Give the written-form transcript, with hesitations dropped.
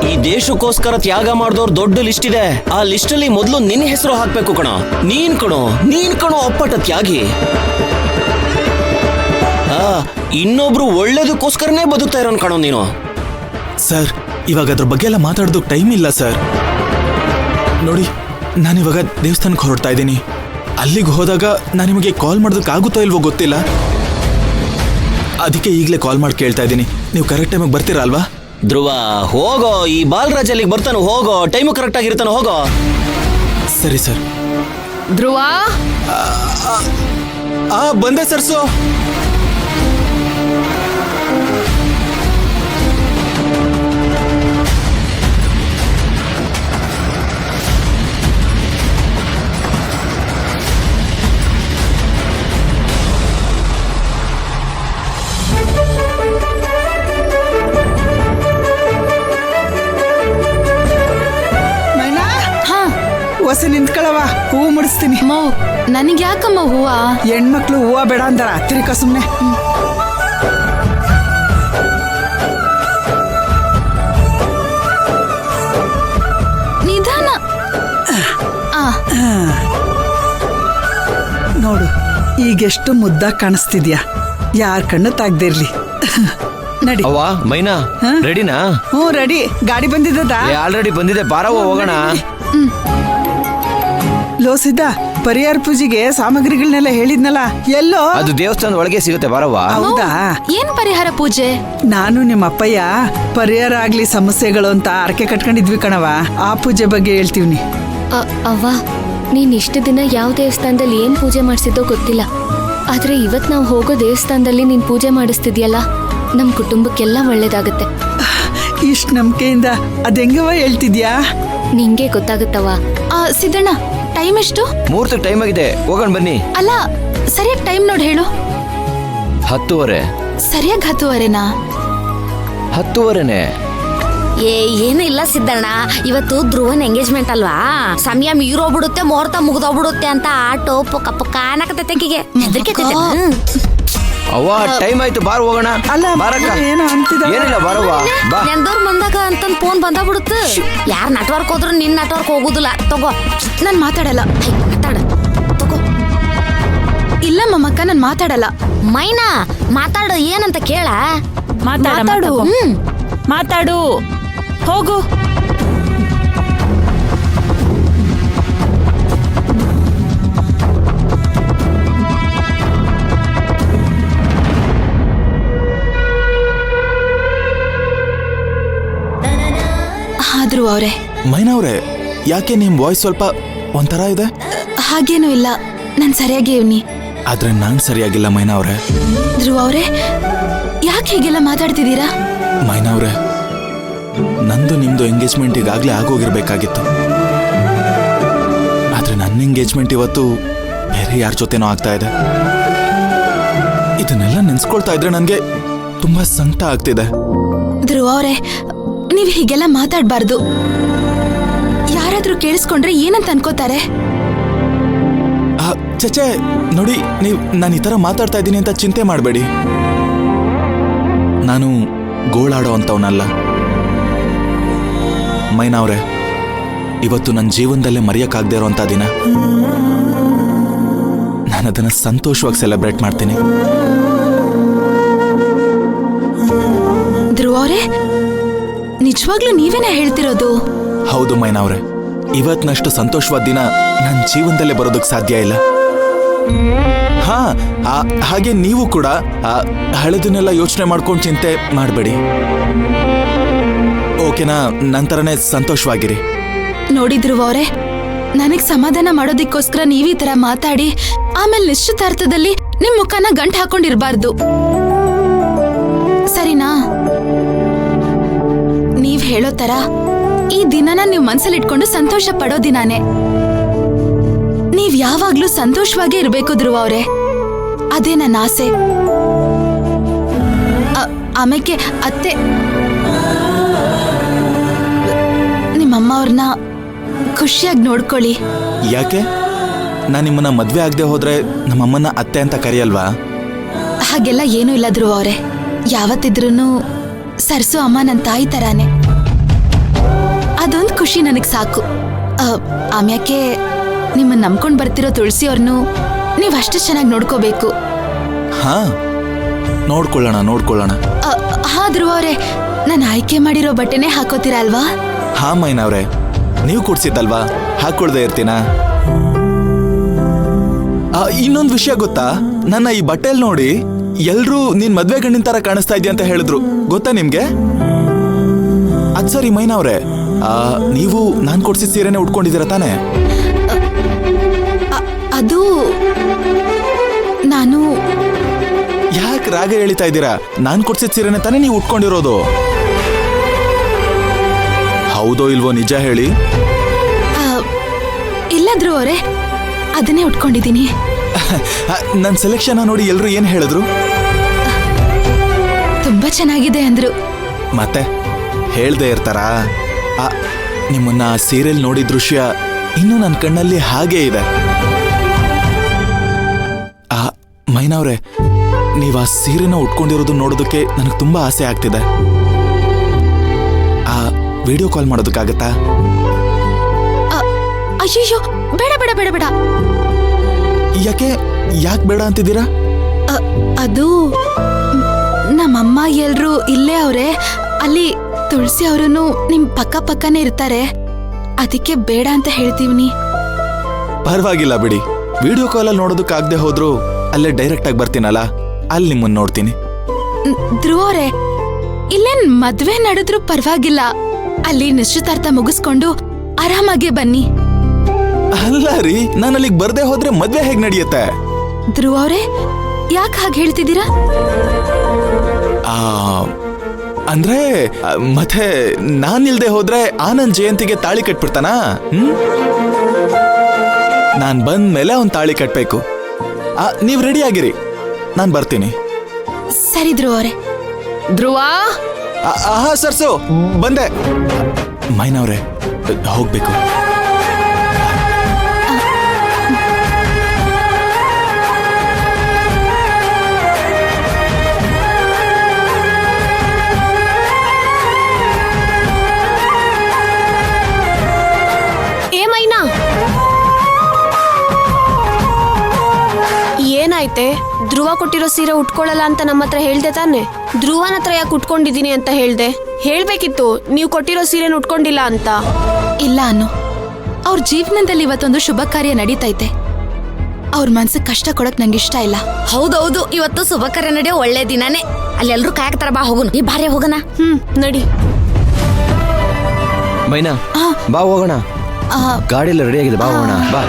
ಈ ದೇಶಕ್ಕೋಸ್ಕರ ತ್ಯಾಗ ಮಾಡಿದವ್ರ ದೊಡ್ಡ ಲಿಸ್ಟ್ ಇದೆ. ಆ ಲಿಸ್ಟ್ ಅಲ್ಲಿ ಮೊದಲು ನಿನ್ನ ಹೆಸರು ಹಾಕ್ಬೇಕು ಕಣೋ. ನೀನ್ ಕಣೋ ಅಪ್ಪಟ ತ್ಯಾಗಿ. ಇನ್ನೊಬ್ರು ಒಳ್ಳೇದಕ್ಕೋಸ್ಕರನೇ ಬದುಕ್ತಾ ಇರೋನ್ ಕಣೋ ನೀನು. ಸರ್, ಇವಾಗ ಅದ್ರ ಬಗ್ಗೆ ಎಲ್ಲ ಮಾತಾಡೋದಕ್ಕೆ ಟೈಮ್ ಇಲ್ಲ ಸರ್. ನೋಡಿ, ನಾನಿವಾಗ ದೇವಸ್ಥಾನಕ್ಕೆ ಹೊರಡ್ತಾ ಇದ್ದೀನಿ. ಅಲ್ಲಿಗೆ ಹೋದಾಗ ನಾನು ನಿಮಗೆ ಕಾಲ್ ಮಾಡೋದಕ್ಕಾಗುತ್ತೋ ಇಲ್ವೋ ಗೊತ್ತಿಲ್ಲ. ಅದಕ್ಕೆ ಈಗಲೇ ಕಾಲ್ ಮಾಡಿ ಕೇಳ್ತಾ ಇದ್ದೀನಿ, ನೀವು ಕರೆಕ್ಟ್ ಟೈಮಿಗೆ ಬರ್ತೀರಾ ಅಲ್ವಾ? ಧ್ರುವ, ಹೋಗೋ. ಈ ಬಾಲರಾಜ್ ಅಲ್ಲಿಗೆ ಬರ್ತಾನೆ, ಹೋಗೋ. ಟೈಮು ಕರೆಕ್ಟ್ ಆಗಿರ್ತಾನೆ, ಹೋಗೋ. ಸರಿ ಸರ್. ಧ್ರುವ, ಬಂದೆ ಸರ್ಸು. ಹೊಸ ನಿಂತ್ಕೊಳ್ಳವ, ಹೂವು ಮುಡಿಸ್ತೀನಿ. ನನಗೆ ಯಾಕಮ್ಮ ಹೂವ? ಹೆಣ್ಮಕ್ಳು ಹೂವ ಬೇಡ ಅಂದಾರ, ತಿರ್ಕ ಸುಮ್ನೆ. ನಿಧಾನ. ನೋಡು, ಈಗೆಷ್ಟು ಮುದ್ದಾಗಿ ಕಾಣಿಸ್ತಿದ್ಯಾ. ಯಾರ ಕಣ್ಣು ತಾಗ್ದಿರ್ಲಿ. ನಡಿ. ಅವ್ವ, ಮೈನಾ ರೆಡಿನಾ? ಹ್ಞೂ ರೆಡಿ. ಗಾಡಿ ಬಂದಿದ್ದದ? ಆಲ್ರೆಡಿ ಬಂದಿದೆ, ಬಾರವ್ವ ಹೋಗೋಣ. ಲೋಸಿದ್ದ ಪರಿಹಾರ ಪೂಜೆಗೆ ಸಾಮಗ್ರಿಗಳನ್ನೆಲ್ಲ ಹೇಳಿದ್ನಲ್ಲ, ಎಲ್ಲೋ? ಅದು ದೇವಸ್ಥಾನದ ಒಳಗೆ ಸಿಗುತ್ತೆ, ಬಾರವ್ವ. ಹೌದಾ? ಏನ್ ಪರಿಹಾರ ಪೂಜೆ? ನಾನು ನಿಮ್ಮ ಅಪ್ಪಯ್ಯ ಪರಿಹಾರ ಆಗ್ಲಿ ಸಮಸ್ಯೆಗಳು ಅಂತ ಅರಕೆ ಕಟ್ಕೊಂಡಿದ್ವಿ ಕಣವ. ಆ ಪೂಜೆ ಬಗ್ಗೆ ಹೇಳ್ತೀವ್ನಿ. ಅವ್ವ, ನೀನ್ ಇಷ್ಟು ದಿನ ಯಾವ ದೇವಸ್ಥಾನದಲ್ಲಿ ಏನ್ ಪೂಜೆ ಮಾಡಿಸಿದ್ದೋ ಗೊತ್ತಿಲ್ಲ. ಆದ್ರೆ ಇವತ್ ನಾವು ಹೋಗೋ ದೇವಸ್ಥಾನದಲ್ಲಿ ನೀನ್ ಪೂಜೆ ಮಾಡಿಸ್ತಿದ್ಯಲ್ಲ, ನಮ್ ಕುಟುಂಬಕ್ಕೆಲ್ಲ ಒಳ್ಳೇದಾಗತ್ತೆ. ಇಷ್ಟ ನಂಬಿಕೆಯಿಂದ ಅದೆಂಗವ ಹೇಳ್ತಿದ್ಯಾ? ನಿಂಗೆ ಗೊತ್ತಾಗುತ್ತವ. ಸಿದ್ದಣ್ಣ, ಟೈಮ್ ಎಷ್ಟು? ಮುಹೂರ್ತಕ್ಕೆ ಟೈಮ್ ಆಗಿದೆ, ಹೋಗೋಣ ಬನ್ನಿ. ಅಲ್ಲ, ಸರಿಯಾಗಿ ಟೈಮ್ ನೋಡಿ ಹೇಳು. 10:30. ಸರಿಯಾಗಿ 10:30ನಾ? 10:30ನೇ. ಏನು ಇಲ್ಲ ಸಿದ್ದಣ್ಣ, ಇವತ್ತು ಧ್ರುವನ್ ಎಂಗೇಜ್ಮೆಂಟ್ ಅಲ್ವಾ, ಸಮಯ ಮೀರೋಗ್ಬಿಡುತ್ತೆ, ಮುಹೂರ್ತ ಮುಗ್ದೋಗ್ಬಿಡುತ್ತೆ ಅಂತ ಆಟೋ ಪೊಕ್ಕ ಪೊಕ್ಕ ಅನ್ನಕತ್ತೆ ತಂಗಿಗೆ. ಅವ್ವ, ಟೈಮ್ ಆಯ್ತು, ಬಾರ್ ಹೋಗೋಣ. ಅಲ್ಲ, ಬಾರಕ್ಕ. ಏನೋ ಅಂತಿದ್ದ. ಏನಿಲ್ಲ, ಬಾರವ್ವ, ಬಾ. ನೆಂದವ್ರ ಬಂದಾಗ ಅಂತಂದ್ ಫೋನ್ ಬಂದಾಗ್ಬಿಡುತ್ತೆ. ಯಾರ್ ನೆಟ್ವರ್ಕ್ ಹೋದ್ರು ನಿನ್ ನೆಟ್ವರ್ಕ್ ಹೋಗುದಿಲ್ಲ. ತಗೋ, ನಾನ್ ಮಾತಾಡಲ್ಲ. ಮಾತಾಡ, ತಗೋ. ಇಲ್ಲ ಮಮ್ಮಕ್ಕ, ನಾನ್ ಮಾತಾಡಲ್ಲ. ಮೈನಾ, ಮಾತಾಡು, ಏನಂತ ಕೇಳ. ಮಾತಾಡು. ಮಾತಾಡು, ಹೋಗು. ಆದ್ರೂ ಅವ್ರೆ. ಮೈನಾ ಅವ್ರೆ, ಯಾಕೆ ನಿಮ್ ವಾಯ್ಸ್ ಸ್ವಲ್ಪ ಒಂಥರ ಇದೆ? ಹಾಗೇನು ಇಲ್ಲ, ನಾನ್ ಸರಿಯಾಗಿ ಇವ್ನಿ. ಆದ್ರೆ ನಾನ್ ಸರಿಯಾಗಿಲ್ಲ ಮೈನಾ ಅವ್ರೆ. ಧ್ರುವ ಅವ್ರೆ, ಯಾಕೆ ಹೀಗೆಲ್ಲ ಮಾತಾಡ್ತಿದ್ದೀರಾ? ಮೈನಾ ಅವ್ರೆ, ನಂದು ನಿಮ್ದು ಎಂಗೇಜ್ಮೆಂಟ್ ಈಗಾಗ್ಲೇ ಆಗೋಗಿರ್ಬೇಕಾಗಿತ್ತು. ಆದ್ರೆ ನನ್ನ ಎಂಗೇಜ್ಮೆಂಟ್ ಇವತ್ತು ಬೇರೆ ಯಾರ ಜೊತೆನೋ ಆಗ್ತಾ ಇದೆ. ಇದನ್ನೆಲ್ಲ ನೆನ್ಸ್ಕೊಳ್ತಾ ಇದ್ರೆ ನನ್ಗೆ ತುಂಬಾ ಸಂಕಟ ಆಗ್ತಿದೆ. ಧ್ರುವ ಅವ್ರೆ, ನೀವ್ ಹೀಗೆಲ್ಲ ಮಾತಾಡ್ಬಾರ್ದು. ಯಾರಾದ್ರೂ ಕೇಳಿಸ್ಕೊಂಡ್ರೆ ಏನಂತ ಅನ್ಕೋತಾರೆ? ಚಚೆ, ನೋಡಿ, ನಾನು ಈ ತರ ಮಾತಾಡ್ತಾ ಇದ್ದೀನಿ ಅಂತ ಚಿಂತೆ ಮಾಡಬೇಡಿ. ನಾನು ಗೋಳಾಡೋ ಅಂತವನಲ್ಲ. ಮೈನಾ ಅವ್ರೆ, ಇವತ್ತು ನನ್ನ ಜೀವನದಲ್ಲೇ ಮರೆಯಕ್ಕಾಗದೇ ಇರೋಂಥ ದಿನ. ನಾನು ಅದನ್ನ ಸಂತೋಷವಾಗಿ ಸೆಲೆಬ್ರೇಟ್ ಮಾಡ್ತೀನಿ. ಧ್ರುವ ಅವ್ರೆ, ನಿಜವಾಗ್ಲೂ ನೀವೇನ ಹೇಳ್ತಿರೋದು? ಹೌದು ಮೈನಾ ಅವ್ರೆ, ಇವತ್ನಷ್ಟು ಸಂತೋಷವಾದ ದಿನ ನನ್ನ ಜೀವನದಲ್ಲೇ ಬರೋದಕ್ಕೆ ಸಾಧ್ಯ ಇಲ್ಲ. ಹಾಗೆ ನೀವು ಕೂಡ ಹಳೆದನ್ನೆಲ್ಲ ಯೋಚನೆ ಮಾಡ್ಕೊಂಡು ಚಿಂತೆ ಮಾಡಬೇಡಿ, ಓಕೆನಾ? ನಂತರನೇ ಸಂತೋಷವಾಗಿರಿ. ನೋಡಿದ್ರು ಅವರೇ, ನನಗ್ ಸಮಾಧಾನ ಮಾಡೋದಿಕ್ಕೋಸ್ಕರ ನೀವ್ ಈ ತರ ಮಾತಾಡಿ ಆಮೇಲೆ ನಿಶ್ಚಿತಾರ್ಥದಲ್ಲಿ ನಿಮ್ ಮುಖನ ಗಂಟ್ ಹಾಕೊಂಡಿರ್ಬಾರ್ದು, ಸರಿನಾ? ನೀವ್ ಹೇಳೋ ತರ ಈ ದಿನನ ನೀವ್ ಮನ್ಸಲ್ಲಿ ಇಟ್ಕೊಂಡು ಸಂತೋಷ ಪಡೋ ದಿನಾನೇ. ನೀವ್ ಯಾವಾಗ್ಲೂ ಸಂತೋಷವಾಗೇ ಇರ್ಬೇಕು ಧ್ರುವ ಅವ್ರೆ, ಅದೇ ನನ್ನ ಆಸೆ. ಆಮೇಲೆ ಅತ್ತೆ, ನಿಮ್ಮಮ್ಮ ಅವ್ರನ್ನ ಖುಷಿಯಾಗಿ ನೋಡ್ಕೊಳ್ಳಿ. ಯಾಕೆ? ನಾನು ನಿಮ್ಮನ್ನ ಮದ್ವೆ ಆಗದೆ ಹೋದ್ರೆ ನಮ್ಮಮ್ಮನ ಅತ್ತೆ ಅಂತ ಕರೆಯಲ್ವಾ? ಹಾಗೆಲ್ಲ ಏನೂ ಇಲ್ಲ ಧ್ರುವ ಅವ್ರೆ, ಯಾವತ್ತಿದ್ರೂ ಸರ್ಸು ಅಮ್ಮ ನನ್ನ ತಾಯಿ ತರಾನೆ. ಅದೊಂದು ಖುಷಿ ನನಗ್ ಸಾಕು. ಆಮ್ಯಾಕೆ ನಿಮ್ಮನ್ನ ನಂಬ್ಕೊಂಡ್ ಬರ್ತಿರೋ ತುಳಸಿ ಅವ್ರನ್ನು ನೀವ್ ಅಷ್ಟು ಚೆನ್ನಾಗಿ ನೋಡ್ಕೋಬೇಕು. ಹಾ, ನೋಡ್ಕೊಳ್ಳೋಣ. ಹಾ ಧ್ರುವ ಅವ್ರೆ, ನಾನು ಆಯ್ಕೆ ಮಾಡಿರೋ ಬಟ್ಟೆನೇ ಹಾಕೋತೀರಾ ಅಲ್ವಾ? ಹಾ ಮೈನವ್ರೆ, ನೀವು ಕೊಡ್ಸಿದ್ದಲ್ವಾ, ಹಾಕೊಳ್ದೆ ಇರ್ತೀನಾ? ಇನ್ನೊಂದು ವಿಷಯ ಗೊತ್ತಾ, ನನ್ನ ಈ ಬಟ್ಟೆಲ್ ನೋಡಿ ಎಲ್ರೂ ನೀನ್ ಮದ್ವೆ ಗಂಡಿನ ತರ ಕಾಣಿಸ್ತಾ ಇದೆಯಾ ಅಂತ ಹೇಳಿದ್ರು. ಗೊತ್ತಾ ನಿಮ್ಗೆ? ಅದ್ ಸರಿ ಮೈನವ್ರೆ, ನೀವು ನಾನ್ ಕೊಡ್ಸಿದ ಸೀರೆನೆ ಉಟ್ಕೊಂಡಿದ್ದೀರಾ ತಾನೆ? ಅದು ನಾನು ಯಾಕೆ ರಾಗ ಎಳಿತಾ ಇದ್ದೀರಾ? ನಾನ್ ಕೊಡ್ಸಿದ ಸೀರೆನೆ ತಾನೇ ನೀವು ಉಟ್ಕೊಂಡಿರೋದು? ಹೌದೋ ಇಲ್ವೋ ನಿಜ ಹೇಳಿ. ಇಲ್ಲ ಧ್ರುವ ಅವರೇ, ಅದನ್ನೇ ಉಟ್ಕೊಂಡಿದ್ದೀನಿ. ನನ್ ಸೆಲೆಕ್ಷನ್ ನೋಡಿ ಎಲ್ರು ಏನ್ ಹೇಳಿದ್ರು? ತುಂಬಾ ಚೆನ್ನಾಗಿದೆ ಅಂದ್ರು. ಮತ್ತೆ ಹೇಳ್ದೆ ಇರ್ತಾರಾ? ನಿಮ್ಮನ್ನ ಸೀರಿಯಲ್ ನೋಡಿ ದೃಶ್ಯ ಇನ್ನೂ ನನ್ನ ಕಣ್ಣಲ್ಲಿ ಹಾಗೇ ಇದೆ. ಮೈನವ್ರೆ, ನೀವ್ ಆ ಸೀರೆನ ಉಟ್ಕೊಂಡಿರೋದು ನೋಡೋದಕ್ಕೆ ನನಗೆ ತುಂಬಾ ಆಸೆ ಆಗ್ತಿದೆ. ವಿಡಿಯೋ ಕಾಲ್ ಮಾಡೋದಕ್ಕಾಗತ್ತಾ? ಅಯ್ಯೋ, ಬೇಡ ಬೇಡ ಬೇಡ ಬೇಡ. ಯಾಕೆ ಬೇಡ ಅಂತಿದ್ದೀರಾ? ಅದು ನಮ್ಮಮ್ಮ ಎಲ್ರು ಇಲ್ಲೇ ಅವ್ರೆ, ಅಲ್ಲಿ ತುಳಸಿ ಅವರು ನಿಮ್ ಪಕ್ಕನೇ ಇರ್ತಾರೆ, ಅದಕ್ಕೆ ಬೇಡ ಅಂತ ಹೇಳ್ತೀವಿ. ಪರವಾಗಿಲ್ಲ ಬಿಡಿ, ವಿಡಿಯೋ ಕಾಲಲ್ಲಿ ನೋಡೋದಕ್ಕಾಗದೆ ಹೋದ್ರು ಅಲ್ಲೇ ಡೈರೆಕ್ಟ್ ಆಗಿ ಬರ್ತೀನಲ್ಲ, ಅಲ್ಲಿ ನಿಮ್ಮನ್ನ ನೋಡ್ತೀನಿ. ಧ್ರುವ ಅವ್ರೆ, ಇಲ್ಲೇನ್ ಮದ್ವೆ ನಡೆದ್ರು ಪರವಾಗಿಲ್ಲ, ಅಲ್ಲಿ ನಿಶ್ಚಿತಾರ್ಥ ಮುಗಿಸ್ಕೊಂಡು ಆರಾಮಾಗೆ ಬನ್ನಿ. ಅಲ್ಲ ರೀ, ನಾನು ಅಲ್ಲಿಗೆ ಬರ್ದೆ ಹೋದ್ರೆ ಮದ್ವೆ ಹೇಗ್ ನಡೆಯುತ್ತೆ? ಧ್ರುವ ಅವ್ರೆ, ಯಾಕೆ ಹಾಗೆ ಹೇಳ್ತಿದ್ದೀರಾ? ಅಂದ್ರೆ ಮತ್ತೆ ನಾನಿಲ್ದೆ ಹೋದ್ರೆ ಆನಂದ್ ಜಯಂತಿಗೆ ತಾಳಿ ಕಟ್ಬಿಡ್ತಾನ? ನಾನ್ ಬಂದ ಮೇಲೆ ಅವ್ನ್ ತಾಳಿ ಕಟ್ಬೇಕು. ನೀವ್ ರೆಡಿ ಆಗಿರಿ, ನಾನ್ ಬರ್ತೀನಿ. ಸರಿ ಧ್ರುವ ಅವ್ರೆ. ಧ್ರುವ, ಸರ್ಸು ಬಂದೆ. ಮೈನವ್ರೆ, ಹೋಗ್ಬೇಕು. ಏನಾಯ್ತೆ? ಧ್ರುವ ಕೊಟ್ಟಿರೋ ಸೀರೆ ಉಟ್ಕೊಳ್ಳಲ್ಲ ಅಂತ ನಮ್ಮ ಹತ್ರ ಹೇಳ್ದೆ ತಾನೆ? ಧ್ರುವನ ಹತ್ರ ಯಾಕೆ ಉಟ್ಕೊಂಡಿದ್ದೀನಿ ಅಂತ ಹೇಳ್ದೆ? ಹೇಳ್ಬೇಕಿತ್ತು ನೀವು ಕೊಟ್ಟಿರೋ ಸೀರೆನ ಉಟ್ಕೊಂಡಿಲ್ಲ ಅಂತ. ಇಲ್ಲ ಅನ್ನು, ಅವ್ರ ಜೀವನದಲ್ಲಿ ಇವತ್ತೊಂದು ಶುಭ ಕಾರ್ಯ ನಡೀತೈತೆ. ಅವ್ರ ಮನ್ಸಿಗೆ ಕಷ್ಟ ಕೊಡಕ್ ನಂಗೆ ಇಷ್ಟ ಇಲ್ಲ. ಹೌದೌದು, ಇವತ್ತು ಶುಭ ಕಾರ್ಯ ನಡೆಯೋ ಒಳ್ಳೆ ದಿನಾನೇ. ಅಲ್ಲಿ ಎಲ್ರು ಕಾಯಕತ್ತಾರ, ಬಾ ಹೋಗೋಣ. ಈ ಬಾರಿ ಹೋಗೋಣ. ನಡಿ ಮೈನಾ, ಬಾ ಹೋಗೋಣ. ಗಾಡಿ ಎಲ್ಲ ರೆಡಿ ಆಗಿದೆ, ಬಾ ಹೋಗೋಣ ಬಾ.